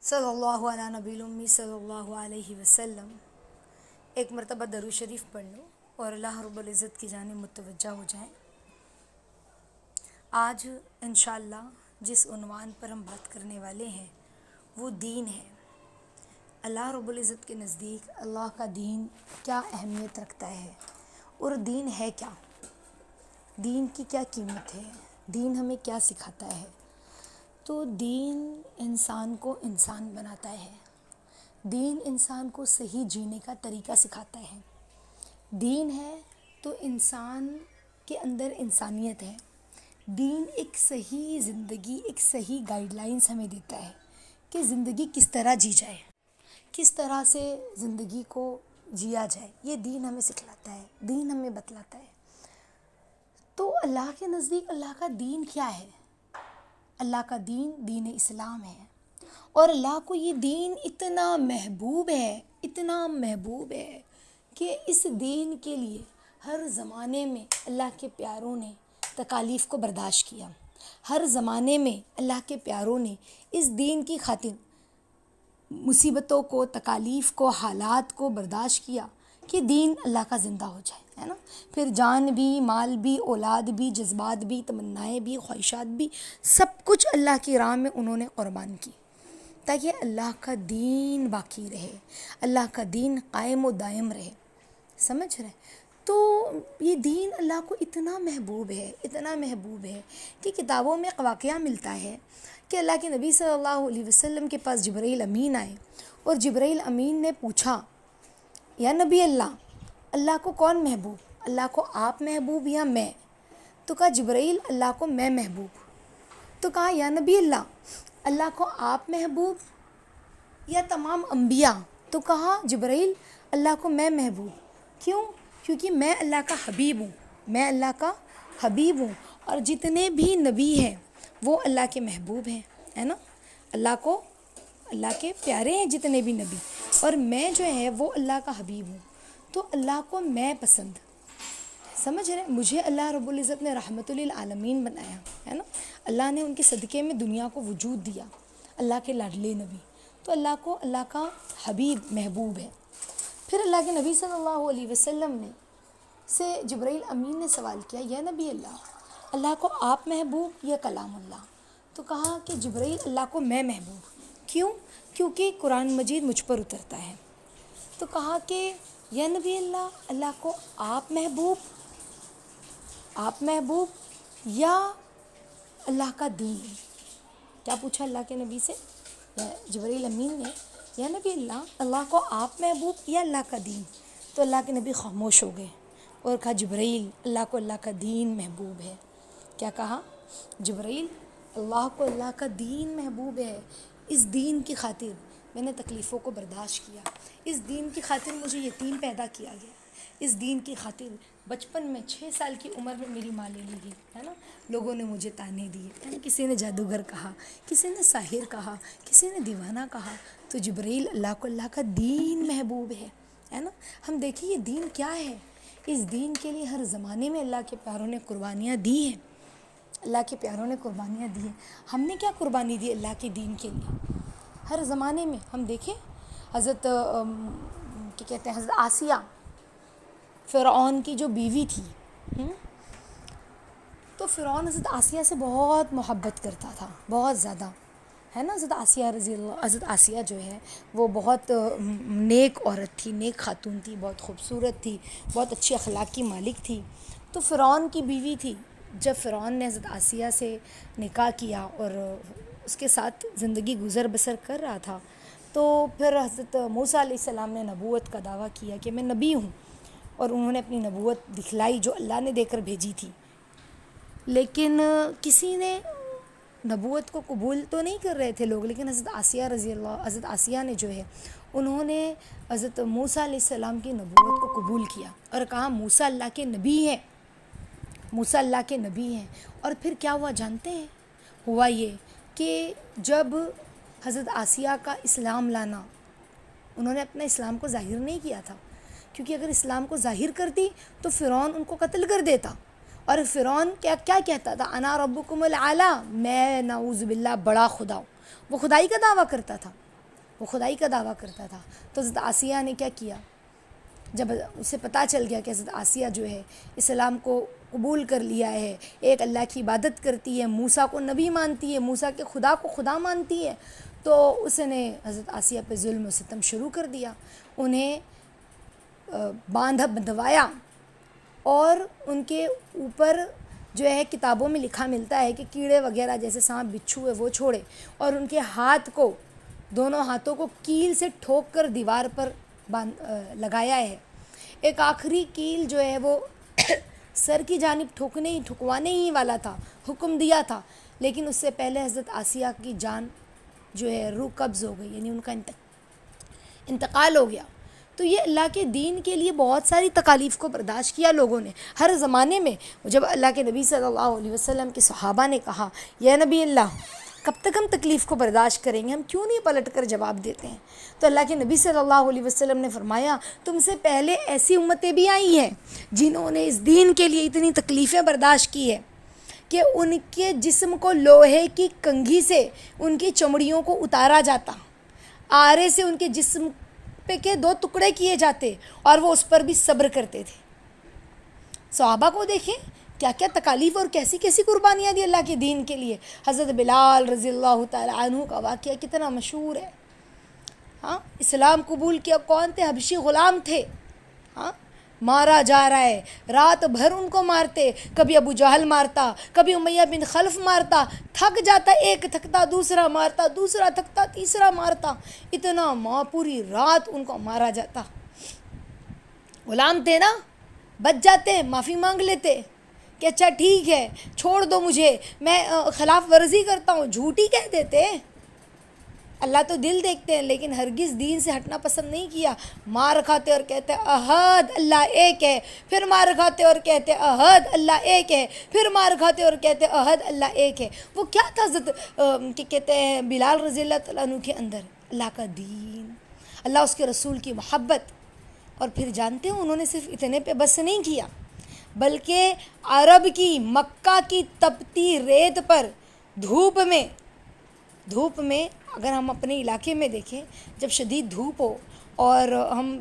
صلی اللہ علیہ نبی الامی صلی اللہ علیہ وسلم۔ ایک مرتبہ درود شریف پڑھ لو اور اللہ رب العزت کی جانب متوجہ ہو جائیں۔ آج انشاءاللہ جس عنوان پر ہم بات کرنے والے ہیں وہ دین ہے۔ اللہ رب العزت کے نزدیک اللہ کا دین کیا اہمیت رکھتا ہے اور دین ہے کیا، دین کی کیا قیمت ہے، دین ہمیں کیا سکھاتا ہے۔ تو دین انسان کو انسان بناتا ہے، دین انسان کو صحیح جینے کا طریقہ سکھاتا ہے۔ دین ہے تو انسان کے اندر انسانیت ہے۔ دین ایک صحیح زندگی، ایک صحیح گائیڈ لائنز ہمیں دیتا ہے کہ زندگی کس طرح جی جائے، کس طرح سے زندگی کو جیا جائے، یہ دین ہمیں سکھلاتا ہے، دین ہمیں بتلاتا ہے۔ تو اللہ کے نزدیک اللہ کا دین کیا ہے؟ اللہ کا دین دین اسلام ہے، اور اللہ کو یہ دین اتنا محبوب ہے، اتنا محبوب ہے کہ اس دین کے لیے ہر زمانے میں اللہ کے پیاروں نے تکالیف کو برداشت کیا۔ ہر زمانے میں اللہ کے پیاروں نے اس دین کی خاطر مصیبتوں کو، تکالیف کو، حالات کو برداشت کیا کہ دین اللہ کا زندہ ہو جائے، ہے نا۔ پھر جان بھی، مال بھی، اولاد بھی، جذبات بھی، تمنائیں بھی، خواہشات بھی، سب کچھ اللہ کی راہ میں انہوں نے قربان کی تاکہ اللہ کا دین باقی رہے، اللہ کا دین قائم و دائم رہے۔ سمجھ رہے؟ تو یہ دین اللہ کو اتنا محبوب ہے، اتنا محبوب ہے کہ کتابوں میں ایک واقعہ ملتا ہے کہ اللہ کے نبی صلی اللہ علیہ وسلم کے پاس جبرائیل امین آئے اور جبرائیل امین نے پوچھا، یا نبی اللہ کو کون محبوب؟ اللہ کو آپ محبوب یا میں؟ تو کہا جبرائیل اللہ کو میں محبوب۔ تو کہا یا نبی اللہ کو آپ محبوب یا تمام انبیاء؟ تو کہا جبرائیل اللہ کو میں محبوب۔ کیوں؟ کیونکہ میں اللہ کا حبیب ہوں، میں اللہ کا حبیب ہوں، اور جتنے بھی نبی ہیں وہ اللہ کے محبوب ہیں، ہے نا۔ اللہ کے پیارے ہیں جتنے بھی نبی، اور میں جو ہے وہ اللہ کا حبیب ہوں، تو اللہ کو میں پسند۔ سمجھ رہے؟ مجھے اللہ رب العزت نے رحمت للعالمین بنایا، ہے نا۔ اللہ نے ان کے صدقے میں دنیا کو وجود دیا، اللہ کے لاڈلے نبی، تو اللہ کو اللہ کا حبیب محبوب ہے۔ پھر اللہ کے نبی صلی اللہ علیہ وسلم سے جبرائیل امین نے سوال کیا، یا نبی اللہ کو آپ محبوب یا کلام اللہ؟ تو کہا کہ جبرائیل اللہ کو میں محبوب۔ کیوں؟ کیونکہ قرآن مجید مجھ پر اترتا ہے۔ تو کہا کہ یا نبی اللہ کو آپ محبوب یا اللہ کا دین؟ کیا پوچھا اللہ کے نبی سے؟ جبرائیل امین نے، یا نبی اللہ کو آپ محبوب یا اللہ کا دین؟ تو اللہ کے نبی خاموش ہو گئے اور کہا جبرائیل اللہ کو اللہ کا دین محبوب ہے۔ کیا کہا؟ جبرائیل اللہ کو اللہ کا دین محبوب ہے، اس دین کی خاطر میں نے تکلیفوں کو برداشت کیا، اس دین کی خاطر مجھے یتیم پیدا کیا گیا، اس دین کی خاطر بچپن میں 6 سال کی عمر میں میری ماں لے لی گئی، ہے نا۔ لوگوں نے مجھے تانے دیے، کسی نے جادوگر کہا، کسی نے ساحر کہا، کسی نے دیوانہ کہا، تو جبرائیل اللہ کو اللہ کا دین محبوب ہے نا۔ ہم دیکھیں یہ دین کیا ہے، اس دین کے لیے ہر زمانے میں اللہ کے پیاروں نے قربانیاں دی ہیں، اللہ کے پیاروں نے قربانیاں دی ہیں۔ ہم نے کیا قربانی دی اللہ کے دین کے لیے؟ ہر زمانے میں ہم دیکھیں، حضرت آسیہ، فرعون کی جو بیوی تھی، تو فرعون حضرت آسیہ سے بہت محبت کرتا تھا، بہت زیادہ، ہے نا۔ حضرت آسیہ جو ہے وہ بہت نیک عورت تھی، نیک خاتون تھی، بہت خوبصورت تھی، بہت اچھی اخلاق کی مالک تھی، تو فرعون کی بیوی تھی۔ جب فرعون نے حضرت آسیہ سے نکاح کیا اور اس کے ساتھ زندگی گزر بسر کر رہا تھا، تو پھر حضرت موسیٰ علیہ السلام نے نبوت کا دعویٰ کیا کہ میں نبی ہوں، اور انہوں نے اپنی نبوت دکھلائی جو اللہ نے دے کر بھیجی تھی، لیکن کسی نے نبوت کو قبول تو نہیں کر رہے تھے لوگ، لیکن حضرت آسیہ نے جو ہے انہوں نے حضرت موسیٰ علیہ السلام کی نبوت کو قبول کیا اور کہا موسیٰ اللہ کے نبی ہیں، موسیٰ اللہ کے نبی ہیں۔ اور پھر کیا ہوا جانتے ہیں؟ ہوا یہ کہ جب حضرت آسیہ کا اسلام لانا، انہوں نے اپنا اسلام کو ظاہر نہیں کیا تھا، کیونکہ اگر اسلام کو ظاہر کرتی تو فرعون ان کو قتل کر دیتا، اور فرعون کیا کہتا تھا؟ انا ربکم الاعلی، میں نعوذ باللہ بڑا خدا ہوں، وہ خدائی کا دعویٰ کرتا تھا، وہ خدائی کا دعویٰ کرتا تھا. تو حضرت آسیہ نے کیا کیا، جب اسے پتہ چل گیا کہ حضرت آسیہ جو ہے اسلام کو قبول کر لیا ہے، ایک اللہ کی عبادت کرتی ہے، موسیٰ کو نبی مانتی ہے، موسیٰ کے خدا کو خدا مانتی ہے، تو اس نے حضرت آسیہ پہ ظلم و ستم شروع کر دیا. انہیں بندھوایا اور ان کے اوپر جو ہے کتابوں میں لکھا ملتا ہے کہ کیڑے وغیرہ جیسے سانپ بچھو ہے وہ چھوڑے، اور ان کے ہاتھ کو، دونوں ہاتھوں کو کیل سے ٹھوک کر دیوار پر لگایا ہے. ایک آخری کیل جو ہے وہ سر کی جانب ٹھکوانے ہی والا تھا، حکم دیا تھا، لیکن اس سے پہلے حضرت آسیہ کی جان جو ہے روح قبض ہو گئی، یعنی ان کا انتقال ہو گیا. تو یہ اللہ کے دین کے لیے بہت ساری تکالیف کو برداشت کیا لوگوں نے ہر زمانے میں. جب اللہ کے نبی صلی اللہ علیہ وسلم کے صحابہ نے کہا یا نبی اللہ کب تک ہم تکلیف کو برداشت کریں گے، ہم کیوں نہیں پلٹ کر جواب دیتے ہیں، تو اللہ کے نبی صلی اللہ علیہ وسلم نے فرمایا تم سے پہلے ایسی امتیں بھی آئی ہیں جنہوں نے اس دین کے لیے اتنی تکلیفیں برداشت کی ہے کہ ان کے جسم کو لوہے کی کنگھی سے ان کی چمڑیوں کو اتارا جاتا، آرے سے ان کے جسم پہ کے 2 ٹکڑے کیے جاتے، اور وہ اس پر بھی صبر کرتے تھے. صحابہ کو دیکھیں کیا کیا تکالیف اور کیسی کیسی قربانیاں دی اللہ کے دین کے لیے. حضرت بلال رضی اللہ تعالی عنہ کا واقعہ کتنا مشہور ہے. ہاں، اسلام قبول کیا، کون تھے؟ حبشی غلام تھے. ہاں، مارا جا رہا ہے، رات بھر ان کو مارتے، کبھی ابو جہل مارتا، کبھی امیہ بن خلف مارتا، تھک جاتا، ایک تھکتا دوسرا مارتا، دوسرا تھکتا تیسرا مارتا، اتنا پوری رات ان کو مارا جاتا. غلام تھے نا، بچ جاتے، معافی مانگ لیتے کہ اچھا ٹھیک ہے چھوڑ دو مجھے، میں خلاف ورزی کرتا ہوں، جھوٹی کہہ دیتے. اللہ تو دل دیکھتے ہیں، لیکن ہرگز دین سے ہٹنا پسند نہیں کیا. مار کھاتے اور کہتے احد اللہ ایک ہے، پھر مار کھاتے اور کہتے احد اللہ ایک ہے، پھر مار کھاتے اور کہتے احد اللہ ایک ہے. وہ کیا تھا حضرت کہ کہتے ہیں بلال رضی اللہ تعالیٰ عنہ کے اندر؟ اللہ کا دین، اللہ اس کے رسول کی محبت. اور پھر جانتے ہیں انہوں نے صرف اتنے پہ بس نہیں کیا، بلکہ عرب کی، مکہ کی تپتی ریت پر دھوپ میں اگر ہم اپنے علاقے میں دیکھیں، جب شدید دھوپ ہو اور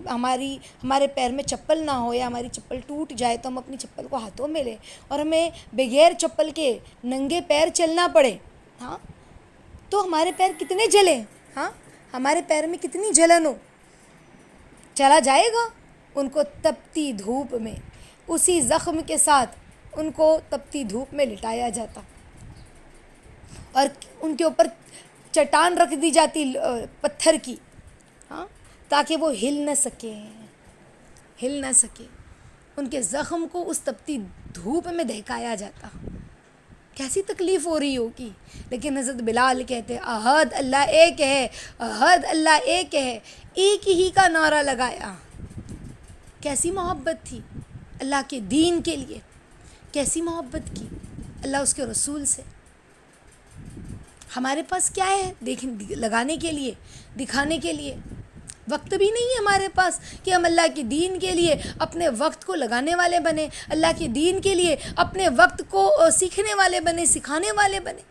ہمارے پیر میں چپل نہ ہو یا ہماری چپل ٹوٹ جائے تو ہم اپنی چپل کو ہاتھوں میں لیں اور ہمیں بغیر چپل کے ننگے پیر چلنا پڑے، ہاں، تو ہمارے پیر کتنے جلیں، ہاں، ہمارے پیر میں کتنی جلن ہو، چلا جائے گا. ان کو تپتی دھوپ میں اسی زخم کے ساتھ ان کو تپتی دھوپ میں لٹایا جاتا اور ان کے اوپر چٹان رکھ دی جاتی پتھر کی، ہاں، تاکہ وہ ہل نہ سکے. ان کے زخم کو اس تپتی دھوپ میں دہکایا جاتا. کیسی تکلیف ہو رہی ہوگی. لیکن حضرت بلال کہتے احد اللہ ایک ہے، احد اللہ ایک ہے، ایک ہی کا نعرہ لگایا. کیسی محبت تھی اللہ کے دین کے لیے، کیسی محبت کی اللہ اس کے رسول سے. ہمارے پاس کیا ہے لگانے کے لیے، دکھانے کے لیے؟ وقت بھی نہیں ہے ہمارے پاس کہ ہم اللہ کے دین کے لیے اپنے وقت کو لگانے والے بنیں، اللہ کے دین کے لیے اپنے وقت کو سیکھنے والے بنیں، سکھانے والے بنیں.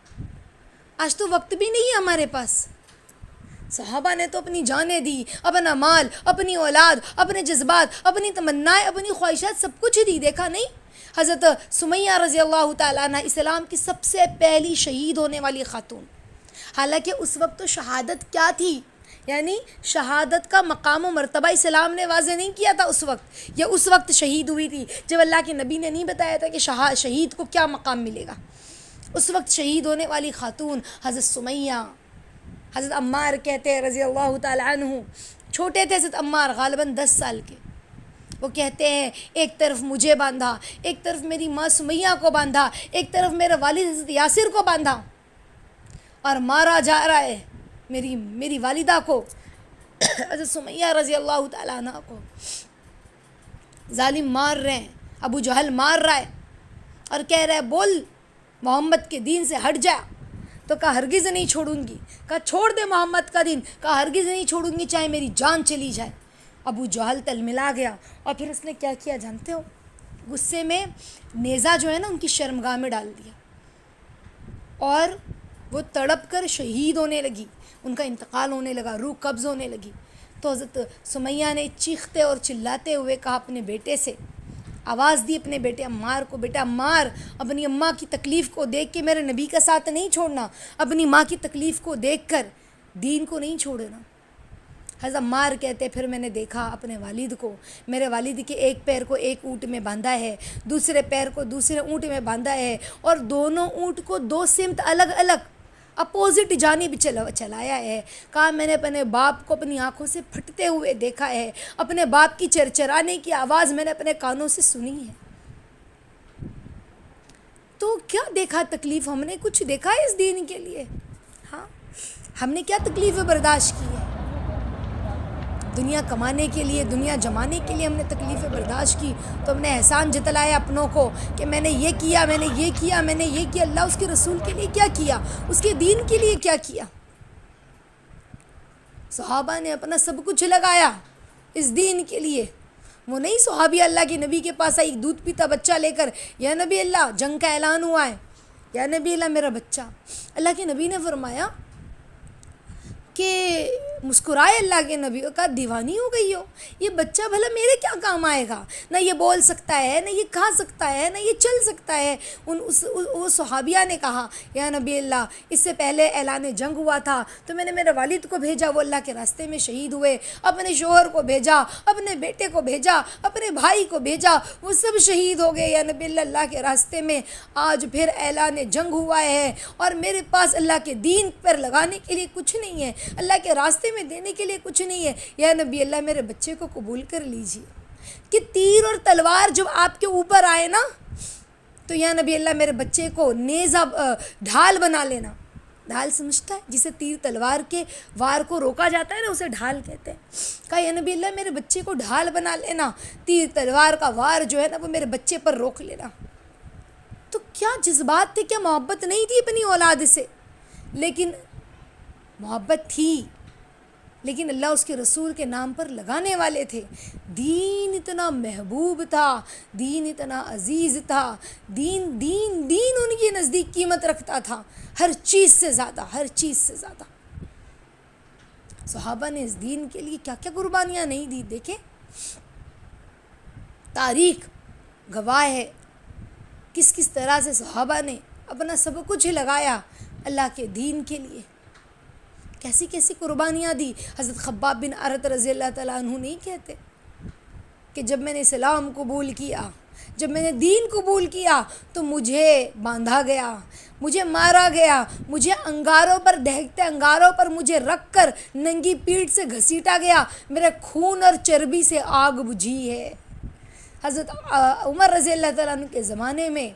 آج تو وقت بھی نہیں ہے ہمارے پاس. صحابہ نے تو اپنی جانیں دی، اپنا مال، اپنی اولاد، اپنے جذبات، اپنی تمنائیں، اپنی خواہشات سب کچھ دی. دیکھا نہیں حضرت سمیہ رضی اللہ تعالیٰ عنہ اسلام کی سب سے پہلی شہید ہونے والی خاتون. حالانکہ اس وقت تو شہادت کیا تھی، یعنی شہادت کا مقام و مرتبہ اسلام نے واضح نہیں کیا تھا اس وقت. یہ اس وقت شہید ہوئی تھی جب اللہ کے نبی نے نہیں بتایا تھا کہ شہید کو کیا مقام ملے گا. اس وقت شہید ہونے والی خاتون حضرت سمیہ. حضرت عمار کہتے ہیں رضی اللہ تعالیٰ عنہ، چھوٹے تھے حضرت عمار، غالباً 10 سال کے. وہ کہتے ہیں ایک طرف مجھے باندھا، ایک طرف میری ماں سمیہ کو باندھا، ایک طرف میرے والد حضرت یاسر کو باندھا اور مارا جا رہا ہے میری والدہ کو، حضرت سمیہ رضی اللہ تعالیٰ عنہ کو. ظالم مار رہے ہیں، ابو جہل مار رہا ہے اور کہہ رہا ہے بول محمد کے دین سے ہٹ جا. تو کہا ہرگز نہیں چھوڑوں گی. کہا چھوڑ دے محمد کا دین. کہا ہرگز نہیں چھوڑوں گی چاہے میری جان چلی جائے. ابو جہل تلملا گیا اور پھر اس نے کیا کیا جانتے ہو؟ غصے میں نیزہ جو ہے نا ان کی شرمگاہ میں ڈال دیا اور وہ تڑپ کر شہید ہونے لگی، ان کا انتقال ہونے لگا، روح قبض ہونے لگی۔ تو حضرت سمیہ نے چیختے اور چلاتے ہوئے کہا اپنے بیٹے سے، آواز دی اپنے بیٹے عمار کو، بیٹا عمار، اپنی اماں کی تکلیف کو دیکھ کے میرے نبی کا ساتھ نہیں چھوڑنا، اپنی ماں کی تکلیف کو دیکھ کر دین کو نہیں چھوڑنا۔ حضرت عمار کہتے پھر میں نے دیکھا اپنے والد کو، میرے والد کے ایک پیر کو ایک اونٹ میں باندھا ہے، دوسرے پیر کو دوسرے اونٹ میں باندھا ہے، اور دونوں اونٹ کو دو سمت الگ الگ اپوزٹ جانب چلایا ہے۔ کہا میں نے اپنے باپ کو اپنی آنکھوں سے پھٹتے ہوئے دیکھا ہے، اپنے باپ کی چرچرانے کی آواز میں نے اپنے کانوں سے سنی ہے۔ تو کیا دیکھا تکلیف ہم نے؟ کچھ دیکھا ہے اس دین کے لیے؟ ہاں، ہم نے کیا تکلیفیں برداشت کی ہے؟ دنیا کمانے کے لیے، دنیا جمانے کے لیے ہم نے تکلیفیں برداشت کی، تو ہم نے احسان جتلایا اپنوں کو کہ میں نے یہ کیا، میں نے یہ کیا، میں نے یہ کیا۔ اللہ اس کے رسول کے لیے کیا کیا؟ اس کے دین کے لیے کیا کیا؟ صحابہ نے اپنا سب کچھ لگایا اس دین کے لیے۔ وہ نہیں صحابی اللہ کے نبی کے پاس آئی دودھ پیتا بچہ لے کر، یا نبی اللہ جنگ کا اعلان ہوا ہے، یا نبی اللہ میرا بچہ۔ اللہ کے نبی نے فرمایا کہ مسکرائے اللہ کے نبی، کا دیوانی ہو گئی ہو، یہ بچہ بھلا میرے کیا کام آئے گا؟ نہ یہ بول سکتا ہے، نہ یہ کھا سکتا ہے، نہ یہ چل سکتا ہے۔ وہ صحابیہ نے کہا یا نبی اللہ، اس سے پہلے اعلان جنگ ہوا تھا تو میں نے میرے والد کو بھیجا، وہ اللہ کے راستے میں شہید ہوئے، اپنے شوہر کو بھیجا، اپنے بیٹے کو بھیجا، اپنے بھائی کو بھیجا، وہ سب شہید ہو گئے یا نبی اللہ اللہ کے راستے میں۔ آج پھر اعلان جنگ ہوا ہے اور میرے پاس اللہ کے دین پر لگانے کے لیے کچھ نہیں ہے، اللہ کے راستے میں دینے کے لیے کچھ نہیں ہے، یا نبی اللہ میرے بچے کو قبول کر لیجیے۔ کہ تیر اور تلوار جب آپ کے اوپر آئے نا تو یا نبی اللہ میرے بچے کو نیزہ ڈھال بنا لینا۔ ڈھال سمجھتا ہے جسے تیر تلوار کے وار کو روکا جاتا ہے نا، اسے ڈھال کہتے ہیں۔ کہا یا نبی اللہ میرے بچے کو ڈھال بنا لینا، تیر تلوار کا وار جو ہے نا وہ میرے بچے پر روک لینا۔ تو کیا جذبات تھے، کیا محبت نہیں تھی اپنی اولاد سے؟ لیکن محبت تھی، لیکن اللہ اس کے رسول کے نام پر لگانے والے تھے۔ دین اتنا محبوب تھا، دین اتنا عزیز تھا، دین دین دین ان کے نزدیک قیمت رکھتا تھا، ہر چیز سے زیادہ، ہر چیز سے زیادہ۔ صحابہ نے اس دین کے لیے کیا کیا قربانیاں نہیں دی، دیکھیں تاریخ گواہ ہے کس کس طرح سے صحابہ نے اپنا سب کچھ لگایا اللہ کے دین کے لیے، کیسی کیسی قربانیاں دی۔ حضرت خباب بن ارت رضی اللہ تعالیٰ عنہ نہیں کہتے کہ جب میں نے اسلام قبول کیا، جب میں نے دین قبول کیا تو مجھے باندھا گیا، مجھے مارا گیا، مجھے انگاروں پر، دہکتے انگاروں پر مجھے رکھ کر ننگی پیٹھ سے گھسیٹا گیا، میرے خون اور چربی سے آگ بجھی ہے۔ حضرت عمر رضی اللہ تعالیٰ عنہ کے زمانے میں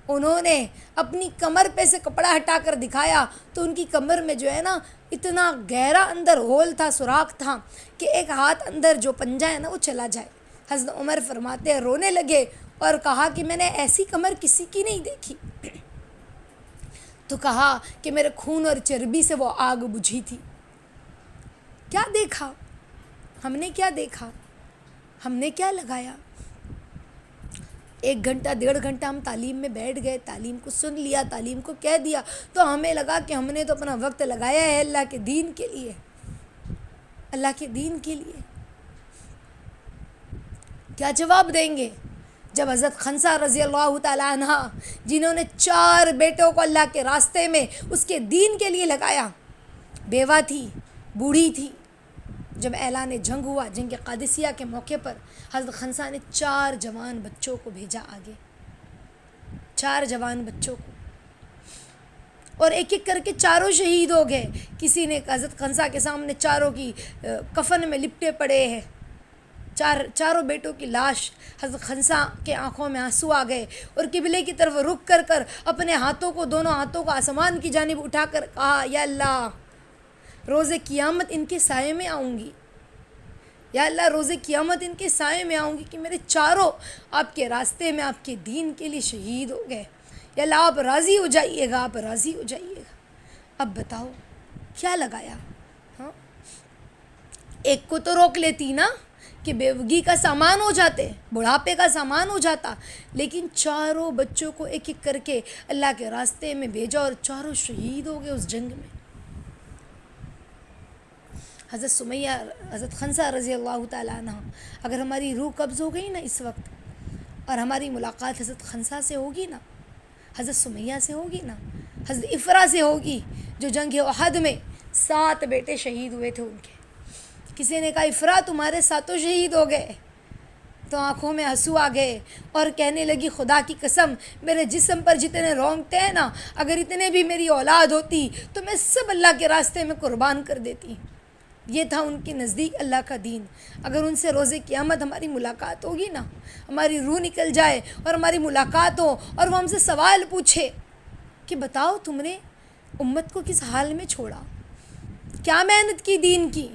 انہوں نے اپنی کمر پہ سے کپڑا ہٹا کر دکھایا تو ان کی کمر میں جو ہے نا اتنا گہرا اندر ہول تھا، سوراخ تھا کہ ایک ہاتھ اندر جو پنجہ ہے نا وہ چلا جائے۔ حضرت عمر فرماتے ہیں رونے لگے اور کہا کہ میں نے ایسی کمر کسی کی نہیں دیکھی۔ تو کہا کہ میرے خون اور چربی سے وہ آگ بجھی تھی۔ کیا دیکھا ہم نے؟ کیا دیکھا ہم نے؟ کیا لگایا؟ 1 گھنٹہ 1.5 گھنٹہ ہم تعلیم میں بیٹھ گئے، تعلیم کو سن لیا، تعلیم کو کہہ دیا، تو ہمیں لگا کہ ہم نے تو اپنا وقت لگایا ہے اللہ کے دین کے لیے، اللہ کے دین کے لیے۔ کیا جواب دیں گے جب حضرت خنسا رضی اللہ تعالیٰ عنہ جنہوں نے 4 بیٹوں کو اللہ کے راستے میں اس کے دین کے لیے لگایا، بیوہ تھی، بوڑھی تھی، جب اعلان جنگ ہوا، جنگ قادسیہ کے موقع پر حضرت خنسا نے 4 جوان بچوں کو بھیجا آگے، 4 جوان بچوں کو، اور ایک ایک کر کے 4 شہید ہو گئے۔ کسی نے حضرت خنسا کے سامنے 4 کی کفن میں لپٹے پڑے ہیں، 4 بیٹوں کی لاش۔ حضرت خنسا کے آنکھوں میں آنسو آ گئے اور قبلے کی طرف رک کر اپنے ہاتھوں کو، دونوں ہاتھوں کو آسمان کی جانب اٹھا کر کہا یا اللہ روز قیامت ان کے سائے میں آؤں گی، یا اللہ روز قیامت ان کے سائے میں آؤں گی کہ میرے 4 آپ کے راستے میں آپ کے دین کے لیے شہید ہو گئے۔ یا اللہ آپ راضی ہو جائیے گا، آپ راضی ہو جائیے گا۔ اب بتاؤ کیا لگایا؟ ہاں، ایک کو تو روک لیتی نا کہ بیوگی کا سامان ہو جاتے، بڑھاپے کا سامان ہو جاتا، لیکن چاروں بچوں کو ایک ایک کر کے اللہ کے راستے میں بھیجا اور چاروں شہید ہو گئے اس جنگ میں۔ حضرت سمیہ، حضرت خنسہ رضی اللہ تعالیٰ عنہ، اگر ہماری روح قبض ہو گئی نا اس وقت، اور ہماری ملاقات حضرت خنسہ سے ہوگی نا، حضرت سمیہ سے ہوگی نا، حضرت افرا سے ہوگی، جو جنگ احد میں 7 بیٹے شہید ہوئے تھے ان کے۔ کسی نے کہا افرا تمہارے 7 شہید ہو گئے، تو آنکھوں میں آنسو آ گئے اور کہنے لگی خدا کی قسم میرے جسم پر جتنے رونگٹے ہیں نا، اگر اتنے بھی میری اولاد ہوتی تو میں سب اللہ کے راستے میں قربان کر دیتی۔ یہ تھا ان کے نزدیک اللہ کا دین۔ اگر ان سے روز قیامت ہماری ملاقات ہوگی نا، ہماری روح نکل جائے اور ہماری ملاقات ہو اور وہ ہم سے سوال پوچھے کہ بتاؤ تم نے امت کو کس حال میں چھوڑا، کیا محنت کی دین کی،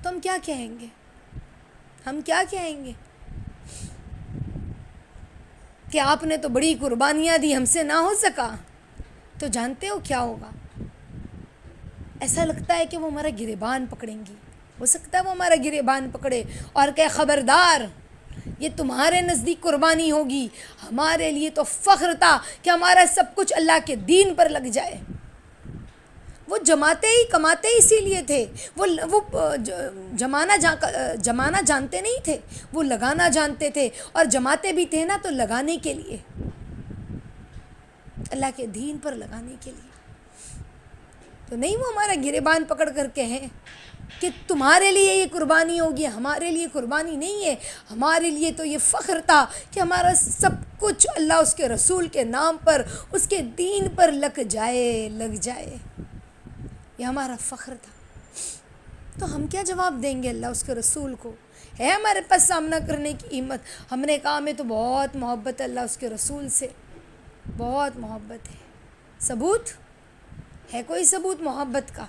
تو ہم کیا کہیں گے؟ ہم کیا کہیں گے کہ آپ نے تو بڑی قربانیاں دی، ہم سے نہ ہو سکا؟ تو جانتے ہو کیا ہوگا؟ ایسا لگتا ہے کہ وہ ہمارا گریبان پکڑیں گی، ہو سکتا ہے وہ ہمارا گریبان پکڑے اور کہ خبردار یہ تمہارے نزدیک قربانی ہوگی، ہمارے لیے تو فخر تھا کہ ہمارا سب کچھ اللہ کے دین پر لگ جائے۔ وہ جماتے ہی کماتے ہی اسی لیے تھے، وہ جمانا جانتے نہیں تھے، وہ لگانا جانتے تھے، اور جماتے بھی تھے نا تو لگانے کے لیے، اللہ کے دین پر لگانے کے لیے۔ تو نہیں وہ ہمارا گریبان پکڑ کر کے ہیں کہ تمہارے لیے یہ قربانی ہوگی، ہمارے لیے قربانی نہیں ہے، ہمارے لیے تو یہ فخر تھا کہ ہمارا سب کچھ اللہ اس کے رسول کے نام پر، اس کے دین پر لگ جائے، یہ ہمارا فخر تھا۔ تو ہم کیا جواب دیں گے اللہ اس کے رسول کو؟ ہے ہمارے پاس سامنا کرنے کی ہمت؟ ہم نے کہا ہمیں تو بہت محبت ہے اللہ اس کے رسول سے، بہت محبت ہے۔ ثبوت ہے؟ کوئی ثبوت محبت کا؟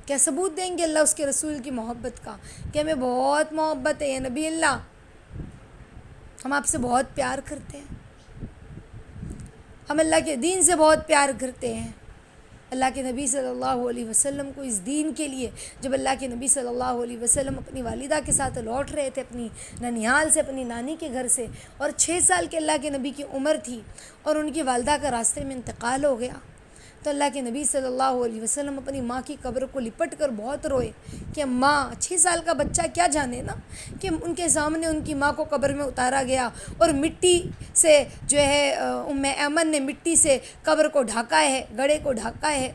کیا ثبوت دیں گے اللہ اس کے رسول کی محبت کا کہ ہمیں بہت محبت ہے یا نبی اللہ، ہم آپ سے بہت پیار کرتے ہیں، ہم اللہ کے دین سے بہت پیار کرتے ہیں؟ اللہ کے نبی صلی اللہ علیہ وسلم کو اس دین کے لیے، جب اللہ کے نبی صلی اللہ علیہ وسلم اپنی والدہ کے ساتھ لوٹ رہے تھے اپنی ننیال سے، اپنی نانی کے گھر سے، اور 6 سال کے اللہ کے نبی کی عمر تھی اور ان کی والدہ کا راستے میں انتقال ہو گیا، تو اللہ کے نبی صلی اللہ علیہ وسلم اپنی ماں کی قبر کو لپٹ کر بہت روئے کہ ماں، 6 سال کا بچہ کیا جانے نا کہ ان کے سامنے ان کی ماں کو قبر میں اتارا گیا اور مٹی سے جو ہے ام ایمن نے مٹی سے قبر کو ڈھانکا ہے، گڑھے کو ڈھانکا ہے،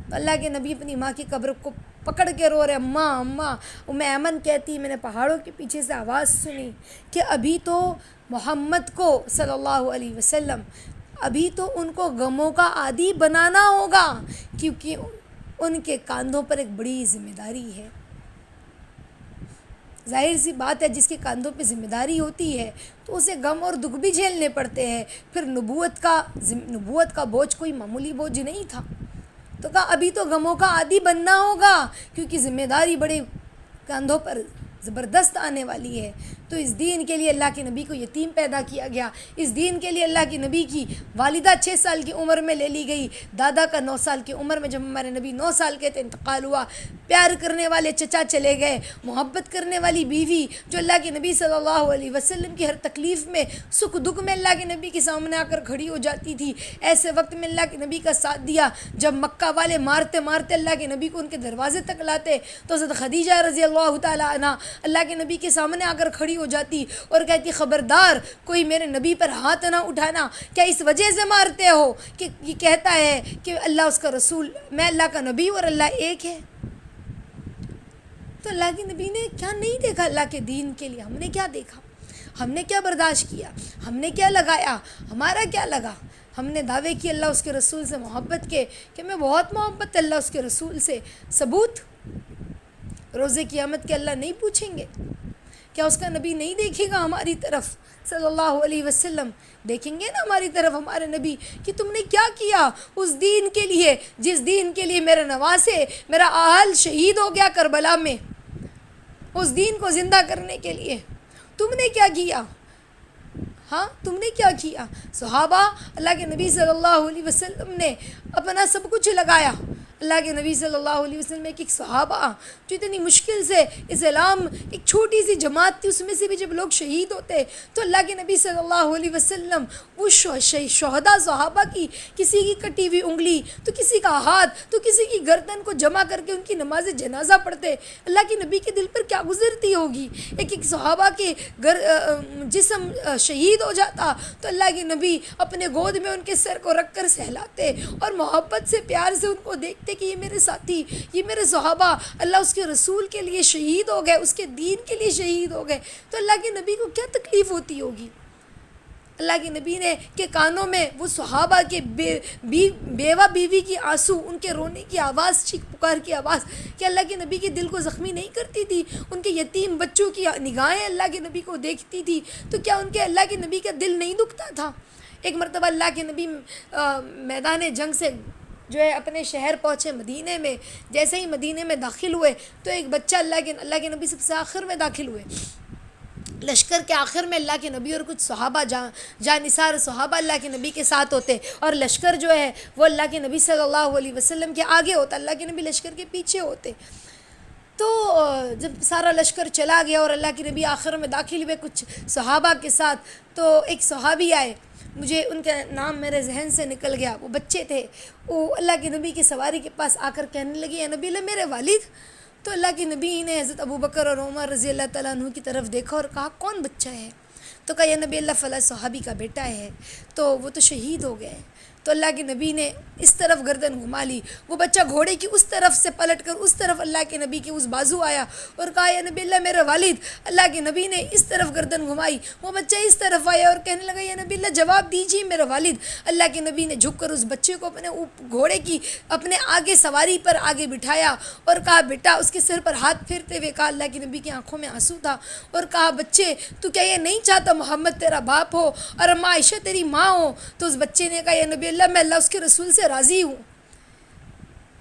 تو اللہ کے نبی اپنی ماں کی قبر کو پکڑ کے رو رہے، اماں اماں۔ ام ایمن کہتی میں نے پہاڑوں کے پیچھے سے آواز سنی کہ ابھی تو محمد کو صلی اللہ علیہ وسلم، ابھی تو ان کو غموں کا عادی بنانا ہوگا، کیونکہ ان کے کاندھوں پر ایک بڑی ذمہ داری ہے۔ ظاہر سی بات ہے، جس کے کاندھوں پہ ذمہ داری ہوتی ہے تو اسے غم اور دکھ بھی جھیلنے پڑتے ہیں۔ پھر نبوت کا بوجھ کوئی معمولی بوجھ نہیں تھا، تو کہا ابھی تو غموں کا عادی بننا ہوگا، کیونکہ ذمہ داری بڑے کاندھوں پر زبردست آنے والی ہے۔ تو اس دین کے لیے اللہ کے نبی کو یتیم پیدا کیا گیا، اس دین کے لیے اللہ کے نبی کی والدہ 6 سال کی عمر میں لے لی گئی، دادا کا 9 سال کی عمر میں، جب ہمارے نبی 9 سال کے تھے انتقال ہوا، پیار کرنے والے چچا چلے گئے، محبت کرنے والی بیوی جو اللہ کے نبی صلی اللہ علیہ وسلم کی ہر تکلیف میں، سکھ دکھ میں اللہ کے نبی کے سامنے آ کر کھڑی ہو جاتی تھی، ایسے وقت میں اللہ کے نبی کا ساتھ دیا جب مکہ والے مارتے مارتے اللہ کے نبی کو ان کے دروازے تک لاتے، تو حضرت خدیجہ رضی اللہ تعالیٰ عنہ اللہ کے نبی کے سامنے آ کر کھڑی ہو جاتی اور کہتی خبردار کوئی میرے نبی پر ہاتھ نہ اٹھانا، کیا اس وجہ سے مارتے ہو کہ یہ کہتا ہے کہ اللہ اس کا رسول، میں اللہ کا نبی اور اللہ ایک ہے؟ تو اللہ کے نبی نے کیا نہیں دیکھا اللہ کے دین کے لیے؟ ہم نے کیا دیکھا؟ ہم نے کیا برداشت کیا؟ ہم نے کیا لگایا؟ ہمارا کیا لگا؟ ہم نے دعوے کی اللہ اس کے رسول سے محبت کے کہ میں بہت محبت ہے اللہ اس کے رسول سے۔ ثبوت روز قیامت کے اللہ نہیں پوچھیں گے؟ کیا اس کا نبی نہیں دیکھے گا ہماری طرف صلی اللہ علیہ وسلم؟ دیکھیں گے نا ہماری طرف ہمارے نبی کہ تم نے کیا کیا اس دین کے لیے، جس دین کے لیے میرا نواسے، میرا اہل شہید ہو گیا کربلا میں، اس دین کو زندہ کرنے کے لیے تم نے کیا کیا؟ ہاں تم نے کیا کیا؟ صحابہ اللہ کے نبی صلی اللہ علیہ وسلم نے اپنا سب کچھ لگایا، اللہ کے نبی صلی اللہ علیہ وسلم ایک صحابہ جو اتنی مشکل سے اسلام ایک چھوٹی سی جماعت تھی، اس میں سے بھی جب لوگ شہید ہوتے تو اللہ کے نبی صلی اللہ علیہ وسلم وہ شہداء صحابہ کی کسی کی کٹی ہوئی انگلی تو کسی کا ہاتھ تو کسی کی گردن کو جمع کر کے ان کی نماز جنازہ پڑھتے. اللہ کے نبی کے دل پر کیا گزرتی ہوگی. ایک صحابہ کے جسم شہید ہو جاتا تو اللہ کے نبی اپنے گود میں ان کے سر کو رکھ کر سہلاتے اور محبت سے پیار سے ان کو دیکھتے کہ یہ میرے ساتھی، یہ میرے صحابہ اللہ اس کے رسول کے لیے شہید ہو گئے، اس کے دین کے لیے شہید ہو گئے. تو اللہ کے نبی کو کیا تکلیف ہوتی ہوگی. اللہ کے نبی نے کے کانوں میں وہ صحابہ کے بیوہ بیوی کی آنسو، ان کے رونے کی آواز، چیخ پکار کی آواز کہ اللہ کے نبی کے دل کو زخمی نہیں کرتی تھی. ان کے یتیم بچوں کی نگاہیں اللہ کے نبی کو دیکھتی تھی تو کیا ان کے اللہ کے نبی کا دل نہیں دکھتا تھا. ایک مرتبہ اللہ کے نبی میدان جنگ سے جو ہے اپنے شہر پہنچے مدینے میں. جیسے ہی مدینے میں داخل ہوئے تو ایک بچہ اللہ کے نبی سب سے آخر میں داخل ہوئے. لشکر کے آخر میں اللہ کے نبی اور کچھ صحابہ جانثار صحابہ اللہ کے نبی کے ساتھ ہوتے اور لشکر جو ہے وہ اللہ کے نبی صلی اللہ علیہ وسلم کے آگے ہوتا، اللہ کے نبی لشکر کے پیچھے ہوتے. تو جب سارا لشکر چلا گیا اور اللہ کے نبی آخر میں داخل ہوئے کچھ صحابہ کے ساتھ تو ایک صحابی آئے، مجھے ان کا نام میرے ذہن سے نکل گیا، وہ بچے تھے. وہ اللہ کے نبی کی سواری کے پاس آ کر کہنے لگے یا نبی اللہ میرے والد. تو اللہ کے نبی نے حضرت ابو بکر اور عمر رضی اللہ تعالیٰ عنہ کی طرف دیکھا اور کہا کون بچہ ہے. تو کہا یا نبی اللہ فلاں صحابی کا بیٹا ہے تو وہ تو شہید ہو گئے. تو اللہ کے نبی نے اس طرف گردن گھما لی. وہ بچہ گھوڑے کی اس طرف سے پلٹ کر اس طرف اللہ کے نبی کے اس بازو آیا اور کہا یا نبی اللہ میرے والد. اللہ کے نبی نے اس طرف گردن گھمائی، وہ بچہ اس طرف آیا اور کہنے لگا یا نبی اللہ جواب دیجیے میرے والد. اللہ کے نبی نے جھک کر اس بچے کو اپنے گھوڑے کی اپنے آگے سواری پر آگے بٹھایا اور کہا بیٹا، اس کے سر پر ہاتھ پھیرتے ہوئے کہا، اللہ کے نبی کی آنکھوں میں آنسو تھا اور کہا بچے تو کیا یہ نہیں چاہتا محمد تیرا باپ ہو اور اماں عائشہ تیری ماں ہو. تو اس بچے نے کہا یا نبی اللہ میں اللہ اس کے رسول سے راضی ہوں،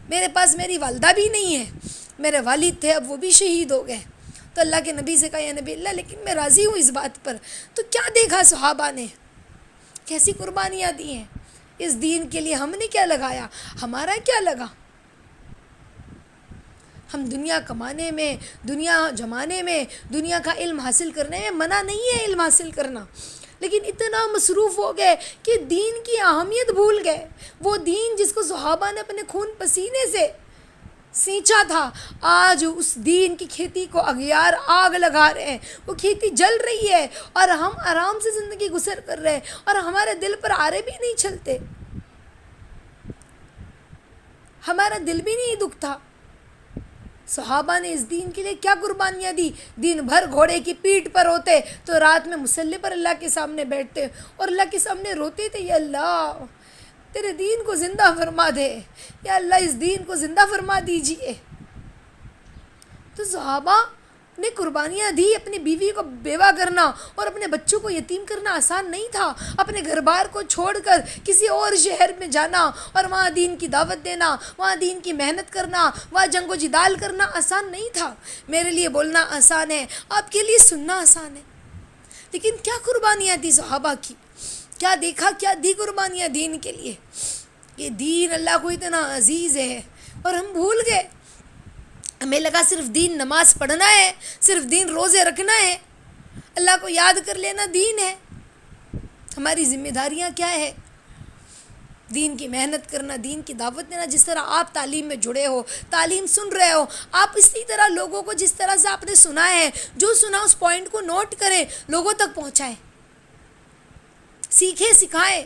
میرے پاس میری والدہ بھی نہیں ہے، میرے والد تھے اب وہ بھی شہید ہو گئے. تو اللہ کے نبی سے کہا یا نبی اللہ لیکن میں راضی ہوں اس بات پر. تو کیا دیکھا صحابہ نے، کیسی قربانیاں دی ہیں اس دین کے لیے. ہم نے کیا لگایا، ہمارا کیا لگا. ہم دنیا کمانے میں، دنیا جمانے میں، دنیا کا علم حاصل کرنے میں منع نہیں ہے علم حاصل کرنا، لیکن اتنا مصروف ہو گئے کہ دین کی اہمیت بھول گئے. وہ دین جس کو صحابہ نے اپنے خون پسینے سے سینچا تھا، آج اس دین کی کھیتی کو اغیار آگ لگا رہے ہیں. وہ کھیتی جل رہی ہے اور ہم آرام سے زندگی گزر کر رہے ہیں اور ہمارے دل پر آرے بھی نہیں چلتے، ہمارا دل بھی نہیں دکھتا. صحابہ نے اس دین کے لیے کیا قربانیاں دی. دن بھر گھوڑے کی پیٹھ پر ہوتے تو رات میں مصلی پر اللہ کے سامنے بیٹھتے اور اللہ کے سامنے روتے تھے یا اللہ تیرے دین کو زندہ فرما دے، یا اللہ اس دین کو زندہ فرما دیجئے. تو صحابہ نے قربانیاں دی. اپنی بیوی کو بیوہ کرنا اور اپنے بچوں کو یتیم کرنا آسان نہیں تھا. اپنے گھر بار کو چھوڑ کر کسی اور شہر میں جانا اور وہاں دین کی دعوت دینا، وہاں دین کی محنت کرنا، وہاں جنگ و جدال کرنا آسان نہیں تھا. میرے لیے بولنا آسان ہے، آپ کے لیے سننا آسان ہے. لیکن کیا قربانیاں دی صحابہ کی، کیا دیکھا، کیا دی قربانیاں دین کے لیے. یہ دین اللہ کو اتنا عزیز ہے اور ہم بھول گئے. ہمیں لگا صرف دین نماز پڑھنا ہے، صرف دین روزے رکھنا ہے، اللہ کو یاد کر لینا دین ہے. ہماری ذمہ داریاں کیا ہے؟ دین کی محنت کرنا، دین کی دعوت دینا. جس طرح آپ تعلیم میں جڑے ہو، تعلیم سن رہے ہو، آپ اسی طرح لوگوں کو جس طرح سے آپ نے سنا ہے، جو سنا اس پوائنٹ کو نوٹ کریں، لوگوں تک پہنچائیں، سیکھیں، سکھائیں.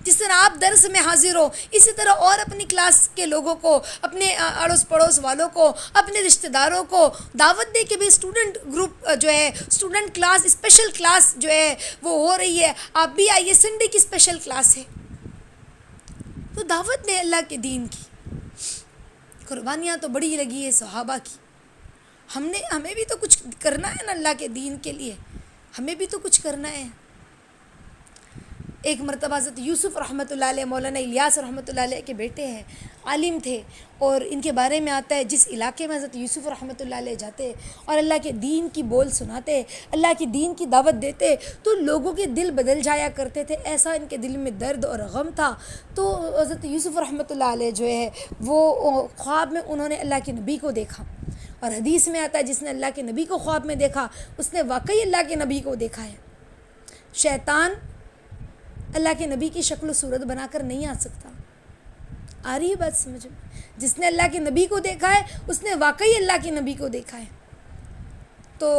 جس طرح آپ درس میں حاضر ہو اسی طرح اور اپنی کلاس کے لوگوں کو، اپنے اڑوس پڑوس والوں کو، اپنے رشتہ داروں کو دعوت دے کہ بھی اسٹوڈنٹ گروپ جو ہے، اسٹوڈنٹ کلاس، اسپیشل کلاس جو ہے وہ ہو رہی ہے، آپ بھی آئیے، سنڈے کی اسپیشل کلاس ہے. تو دعوت دیں اللہ کے دین کی. قربانیاں تو بڑی لگی ہے صحابہ کی. ہمیں بھی تو کچھ کرنا ہے نا اللہ کے دین کے لیے، ہمیں بھی تو کچھ کرنا ہے. ایک مرتبہ حضرت یوسف رحمۃ اللہ علیہ، مولانا الیاس رحمۃ اللہ علیہ کے بیٹے ہیں، عالم تھے، اور ان کے بارے میں آتا ہے جس علاقے میں حضرت یوسف رحمۃ اللہ علیہ جاتے اور اللہ کے دین کی بول سناتے، اللہ کے دین کی دعوت دیتے، تو لوگوں کے دل بدل جایا کرتے تھے، ایسا ان کے دل میں درد اور غم تھا۔ تو حضرت یوسف رحمۃ اللہ علیہ جو ہے وہ خواب میں انہوں نے اللہ کے نبی کو دیکھا، اور حدیث میں آتا ہے جس نے اللہ کے نبی کو خواب میں دیکھا اس نے واقعی اللہ کے نبی کو دیکھا ہے۔ شیطان اللہ کے نبی کی شکل و صورت بنا کر نہیں آ سکتا۔ آ رہی ہے بات سمجھ میں؟ جس نے اللہ کے نبی کو دیکھا ہے اس نے واقعی اللہ کے نبی کو دیکھا ہے۔ تو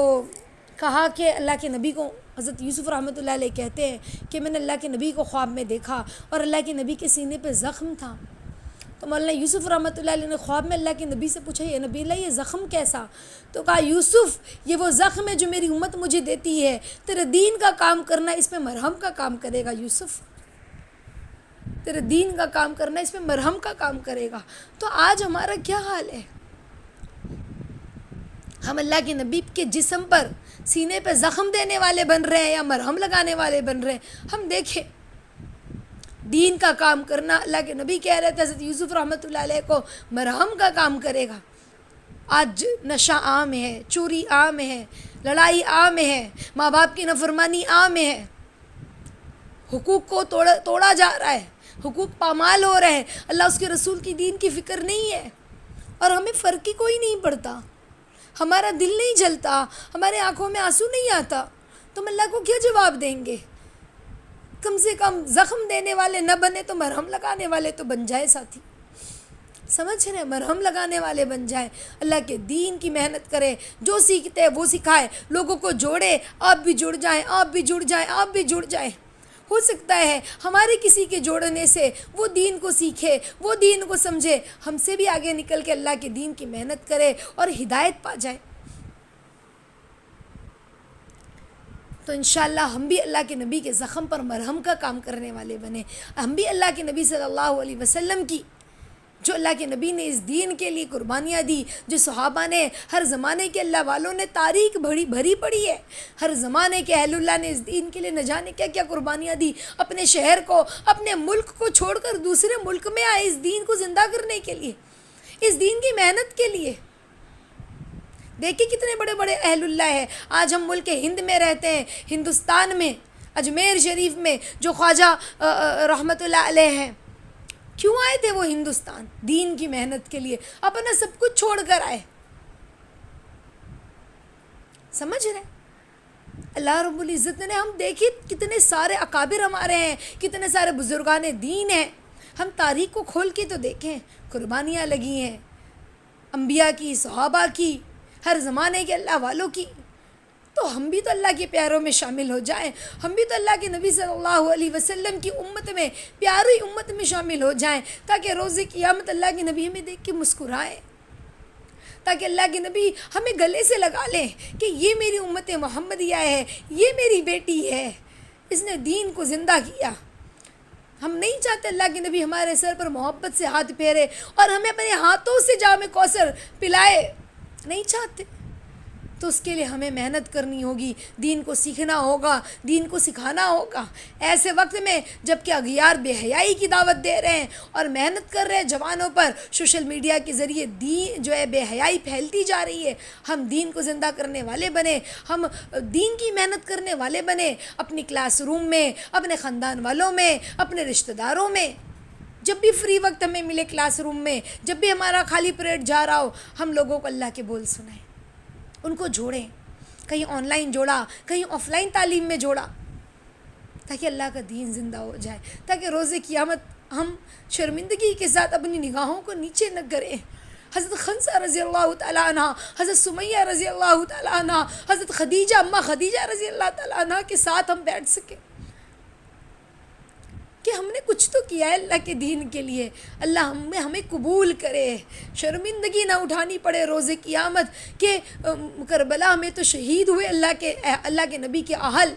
کہا کہ اللہ کے نبی کو، حضرت یوسف رحمۃ اللہ علیہ کہتے ہیں کہ میں نے اللہ کے نبی کو خواب میں دیکھا اور اللہ کے نبی کے سینے پہ زخم تھا۔ تو مولانا یوسف رحمۃ اللہ علیہ نے خواب میں اللہ کے نبی سے پوچھا، یہ نبی اللہ یہ زخم کیسا؟ تو کہا یوسف یہ وہ زخم ہے جو میری امت مجھے دیتی ہے، تیرے دین کا کام کرنا اس میں مرہم کا کام کرے گا یوسف، تیرے دین کا کام کرنا اس میں مرہم کا کام کرے گا۔ تو آج ہمارا کیا حال ہے؟ ہم اللہ کے نبی کے جسم پر سینے پہ زخم دینے والے بن رہے ہیں یا مرہم لگانے والے بن رہے ہیں؟ ہم دیکھیں دین کا کام کرنا، اللہ کے نبی کہہ رہے تھے حضرت یوسف رحمۃ اللہ علیہ کو مرہم کا کام کرے گا۔ آج نشہ عام ہے، چوری عام ہے، لڑائی عام ہے، ماں باپ کی نافرمانی عام ہے، حقوق کو توڑا جا رہا ہے، حقوق پامال ہو رہے ہیں، اللہ اس کے رسول کی دین کی فکر نہیں ہے، اور ہمیں فرق ہی کوئی نہیں پڑتا، ہمارا دل نہیں جلتا، ہمارے آنکھوں میں آنسو نہیں آتا، تو ہم اللہ کو کیا جواب دیں گے؟ کم سے کم زخم دینے والے نہ بنے تو مرہم لگانے والے تو بن جائے ساتھی، سمجھ رہے ہیں؟ مرہم لگانے والے بن جائیں، اللہ کے دین کی محنت کریں، جو سیکھتے ہیں وہ سکھائے، لوگوں کو جوڑے، آپ بھی جڑ جائیں، آپ بھی جڑ جائیں، آپ بھی جڑ جائیں۔ ہو سکتا ہے ہمارے کسی کے جوڑنے سے وہ دین کو سیکھے، وہ دین کو سمجھے، ہم سے بھی آگے نکل کے اللہ کے دین کی محنت کرے اور ہدایت پا جائے۔ تو انشاءاللہ ہم بھی اللہ کے نبی کے زخم پر مرہم کا کام کرنے والے بنے، ہم بھی اللہ کے نبی صلی اللہ علیہ وسلم کی، جو اللہ کے نبی نے اس دین کے لیے قربانیاں دی، جو صحابہ نے، ہر زمانے کے اللہ والوں نے تاریخ بھری پڑی ہے، ہر زمانے کے اہل اللہ نے اس دین کے لیے نہ جانے کیا کیا قربانیاں دی، اپنے شہر کو، اپنے ملک کو چھوڑ کر دوسرے ملک میں آئے اس دین کو زندہ کرنے کے لیے، اس دین کی محنت کے لیے۔ دیکھیں کتنے بڑے بڑے اہل اللہ ہیں۔ آج ہم ملک ہند میں رہتے ہیں، ہندوستان میں، اجمیر شریف میں جو خواجہ رحمۃ اللہ علیہ ہیں، کیوں آئے تھے وہ ہندوستان؟ دین کی محنت کے لیے، اپنا سب کچھ چھوڑ کر آئے، سمجھ رہے؟ اللہ رب العزت نے، ہم دیکھیں کتنے سارے اکابر ہمارے ہیں، کتنے سارے بزرگان دین ہیں، ہم تاریخ کو کھول کے تو دیکھیں، قربانیاں لگی ہیں انبیاء کی، صحابہ کی، ہر زمانے کے اللہ والوں کی۔ تو ہم بھی تو اللہ کے پیاروں میں شامل ہو جائیں، ہم بھی تو اللہ کے نبی صلی اللہ علیہ وسلم کی امت میں، پیاری امت میں شامل ہو جائیں، تاکہ روز قیامت اللہ کے نبی ہمیں دیکھ کے مسکرائیں، تاکہ اللہ کے نبی ہمیں گلے سے لگا لیں کہ یہ میری امت محمدیہ ہے، یہ میری بیٹی ہے، اس نے دین کو زندہ کیا۔ ہم نہیں چاہتے اللہ کے نبی ہمارے سر پر محبت سے ہاتھ پھیرے اور ہمیں اپنے ہاتھوں سے جام کوثر پلائے، نہیں چاہتے۔ تو اس کے لیے ہمیں محنت کرنی ہوگی، دین کو سیکھنا ہوگا، دین کو سکھانا ہوگا۔ ایسے وقت میں جب کہ اغیار بے حیائی کی دعوت دے رہے ہیں اور محنت کر رہے ہیں جوانوں پر، سوشل میڈیا کے ذریعے دین جو ہے بے حیائی پھیلتی جا رہی ہے، ہم دین کو زندہ کرنے والے بنے، ہم دین کی محنت کرنے والے بنے، اپنی کلاس روم میں، اپنے خاندان والوں میں، اپنے رشتہ داروں میں، جب بھی فری وقت ہمیں ملے کلاس روم میں، جب بھی ہمارا خالی پیریڈ جا رہا ہو، ہم لوگوں کو اللہ کے بول سنائیں، ان کو جوڑیں، کہیں آن لائن جوڑا، کہیں آف لائن تعلیم میں جوڑا، تاکہ اللہ کا دین زندہ ہو جائے، تاکہ روز قیامت ہم شرمندگی کے ساتھ اپنی نگاہوں کو نیچے نہ کریں۔ حضرت خنسہ رضی اللہ تعالیٰ عنہ، حضرت سمیہ رضی اللہ تعالیٰ عنہ، حضرت خدیجہ، اماں خدیجہ رضی اللہ تعالیٰ عنہ کے ساتھ ہم بیٹھ سکیں کہ ہم نے کچھ تو کیا ہے اللہ کے دین کے لیے، اللہ ہمیں قبول کرے، شرمندگی نہ اٹھانی پڑے روز قیامت کہ کربلا میں تو شہید ہوئے اللہ کے نبی کے اہل،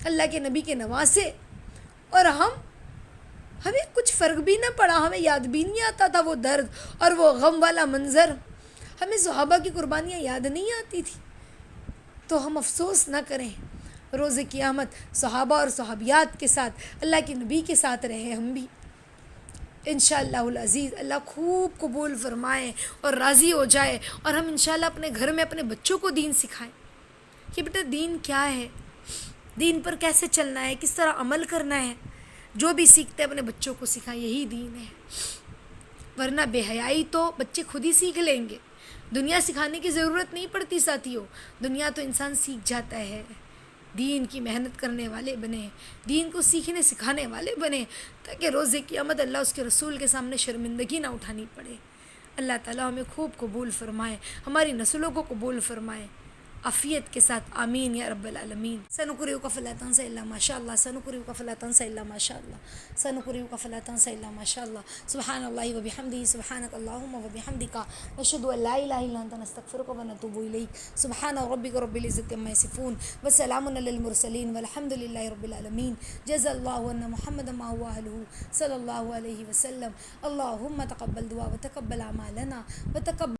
اللہ کے نبی کے نواسے، اور ہمیں کچھ فرق بھی نہ پڑا، ہمیں یاد بھی نہیں آتا تھا وہ درد اور وہ غم والا منظر، ہمیں صحابہ کی قربانیاں یاد نہیں آتی تھی۔ تو ہم افسوس نہ کریں، روز قیامت صحابہ اور صحابیات کے ساتھ اللہ کے نبی کے ساتھ رہے ہم بھی انشاءاللہ العزیز۔ اللہ خوب قبول فرمائے اور راضی ہو جائے، اور ہم انشاءاللہ اپنے گھر میں اپنے بچوں کو دین سکھائیں کہ بیٹا دین کیا ہے، دین پر کیسے چلنا ہے، کس طرح عمل کرنا ہے۔ جو بھی سیکھتے ہیں اپنے بچوں کو سکھائیں، یہی دین ہے، ورنہ بے حیائی تو بچے خود ہی سیکھ لیں گے، دنیا سکھانے کی ضرورت نہیں پڑتی ساتھیوں، دنیا تو انسان سیکھ جاتا ہے۔ دین کی محنت کرنے والے بنے، دین کو سیکھنے سکھانے والے بنے، تاکہ روز قیامت اللہ اس کے رسول کے سامنے شرمندگی نہ اٹھانی پڑے۔ اللہ تعالیٰ ہمیں خوب قبول فرمائے، ہماری نسلوں کو قبول فرمائے عافیت کے ساتھ، آمین یا رب العالمین۔ سنقرئک فلا تنسى الا ما شاء الله، سنقرئک فلا تنسى الا ما شاء الله، سنقرئک فلا تنسى الا ما شاء الله۔ سبحان الله وبحمده، سبحانك اللهم وبحمدك، نشهد ان لا اله الا انت، نستغفرك ونتوب اليك۔ سبحان ربك رب العزة عما يصفون، وسلام على المرسلين، والحمد لله رب العالمين۔ جزا الله ان محمدا ما هو اهله صلى الله عليه وسلم۔ اللهم تقبل دعاء وتقبل اعمالنا وتقبل